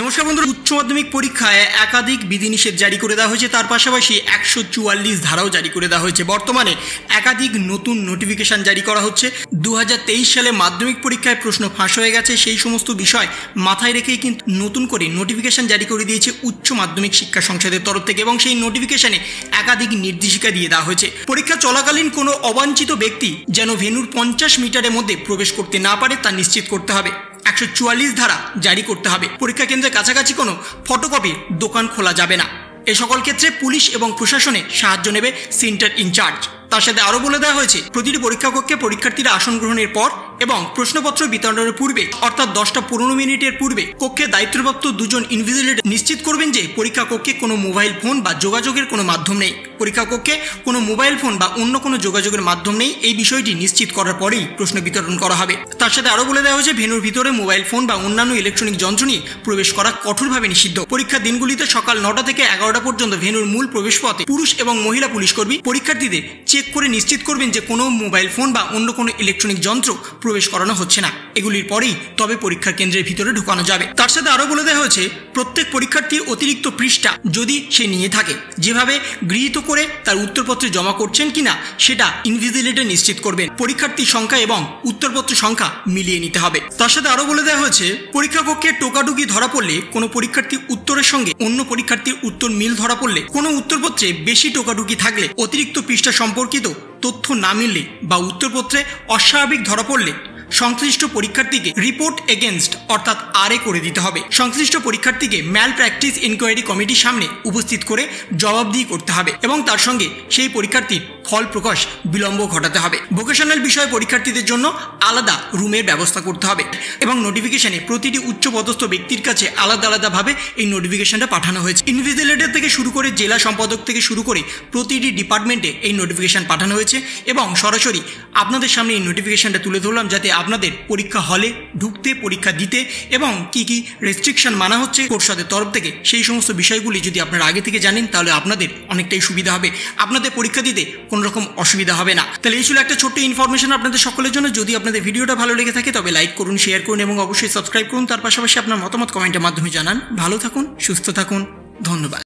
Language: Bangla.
নমস্কার বন্ধুরা, উচ্চ মাধ্যমিক পরীক্ষায় একাধিক বিধিনিষেধ জারি করে দেওয়া হয়েছে। তার পাশাপাশি 144 ধারাও জারি করে দেওয়া হয়েছে। বর্তমানে একাধিক নতুন নোটিফিকেশন জারি করা হচ্ছে। 2023 সালে মাধ্যমিক পরীক্ষায় প্রশ্ন ফাঁস হয়ে গেছে, সেই সমস্ত বিষয় মাথায় রেখেই কিন্তু নতুন করে নোটিফিকেশন জারি করে দিয়েছে উচ্চ মাধ্যমিক শিক্ষা সংসদের তরফ থেকে, এবং সেই নোটিফিকেশনে একাধিক নির্দেশিকা দিয়ে দেওয়া হয়েছে। পরীক্ষা চলাকালীন কোনো অবাঞ্ছিত ব্যক্তি যেন ভেন্যুর 50 মিটারের মধ্যে প্রবেশ করতে না পারে তা নিশ্চিত করতে হবে। 144 ধারা জারি করতে হবে। পরীক্ষা কেন্দ্রের কাছাকাছি কোনো ফটোকপির দোকান খোলা যাবে না। এ সকল ক্ষেত্রে পুলিশ এবং প্রশাসনে সাহায্য নেবে সেন্টার ইনচার্জ। তার সাথে আরও বলে দেওয়া হয়েছে, প্রতিটি পরীক্ষা কক্ষে পরীক্ষার্থীরা আসন গ্রহণের পর এবং প্রশ্নপত্র বিতরণের পূর্বে অর্থাৎ 10:15 মিনিটের পূর্বে কক্ষে দায়িত্বপ্রাপ্ত দুজন ইনভিজিলেটর নিশ্চিত করবেন যে পরীক্ষা কক্ষে কোনো মোবাইল ফোন বা যোগাযোগের কোনো মাধ্যম নেই। পরীক্ষা কক্ষে কোনো মোবাইল ফোন বা অন্য কোনো যোগাযোগের মাধ্যম নেই, এই বিষয়টি নিশ্চিত করার পরেই প্রশ্ন বিতরণ করা হবে। তার সাথে আরও বলে দেওয়া হয়েছে, ভেন্যুর ভিতরে মোবাইল ফোন বা অন্যান্য ইলেকট্রনিক যন্ত্র নিয়ে প্রবেশ করা কঠোরভাবে নিষিদ্ধ। পরীক্ষার দিনগুলিতে সকাল 9টা থেকে 11টা পর্যন্ত ভেন্যুর মূল প্রবেশপথে পুরুষ এবং মহিলা পুলিশকর্মী পরীক্ষার্থীদের চেক করে নিশ্চিত করবেন যে কোনো মোবাইল ফোন বা অন্য কোনো ইলেকট্রনিক যন্ত্র প্রবেশ করানো হচ্ছে না। এগুলির পরেই তবে পরীক্ষার কেন্দ্রের ভিতরে ঢুকানো যাবে। তার সাথে আরও বলে দেওয়া হয়েছে, প্রত্যেক পরীক্ষার্থী অতিরিক্ত পৃষ্ঠা যদি সে নিয়ে থাকে, যেভাবে গৃহীত করে তার উত্তরপত্রে জমা করছেন কিনা সেটা ইনভিজিলেটর নিশ্চিত করবেন। পরীক্ষার্থীর সংখ্যা এবং উত্তরপত্র সংখ্যা মিলিয়ে নিতে হবে। তার সাথে আরও বলে দেওয়া হয়েছে, পরীক্ষা কক্ষে টোকাটুকি ধরা পড়লে, কোনো পরীক্ষার্থীর উত্তরের সঙ্গে অন্য পরীক্ষার্থীর উত্তর মিল ধরা পড়লে, কোনো উত্তরপত্রে বেশি টোকাটুকি থাকলে, অতিরিক্ত পৃষ্ঠা সম্পর্কিত তথ্য না মিললে বা উত্তরপত্রে অস্বাভাবিক ধরা পড়লে সংশ্লিষ্ট পরীক্ষার্থীকে রিপোর্ট এগেনস্ট অর্থাৎ আরএ করে দিতে হবে। সংশ্লিষ্ট পরীক্ষার্থীকে ম্যাল প্র্যাকটিস ইনকোয়ারি কমিটির সামনে উপস্থিত করে জবাবদিহি করতে হবে এবং তার সঙ্গে সেই পরীক্ষার্থীর ফল প্রকাশ বিলম্ব ঘটাতে হবে। ভোকেশনাল বিষয়ে পরীক্ষার্থীদের জন্য আলাদা রুমের ব্যবস্থা করতে হবে এবং নোটিফিকেশনে প্রতিটি উচ্চপদস্থ ব্যক্তির কাছে আলাদা আলাদাভাবে এই নোটিফিকেশনটা পাঠানো হয়েছে। ইনভিজিলেটর থেকে শুরু করে জেলা সম্পাদক থেকে শুরু করে প্রতিটি ডিপার্টমেন্টে এই নোটিফিকেশন পাঠানো হয়েছে এবং সরাসরি আপনাদের সামনে এই নোটিফিকেশনটা তুলে ধরলাম, যাতে আপনাদের পরীক্ষা হলে ঢুকতে, পরীক্ষা দিতে এবং কি কি রেস্ট্রিকশন মানা হচ্ছে পর্ষদের তরফ থেকে, সেই সমস্ত বিষয়গুলি যদি আপনারা আগে থেকে জানেন তাহলে আপনাদের অনেকটাই সুবিধা হবে, আপনাদের পরীক্ষা দিতে কোনো রকম অসুবিধা হবে না। তাহলে এই ছিল একটা ছোট্ট ইনফরমেশন আপনাদের সকলের জন্য। যদি আপনাদের ভিডিওটা ভালো লেগে থাকে তবে লাইক করুন, শেয়ার করুন এবং অবশ্যই সাবস্ক্রাইব করুন। তার পাশাপাশি আপনার মতামত কমেন্টের মাধ্যমে জানান। ভালো থাকুন, সুস্থ থাকুন, ধন্যবাদ।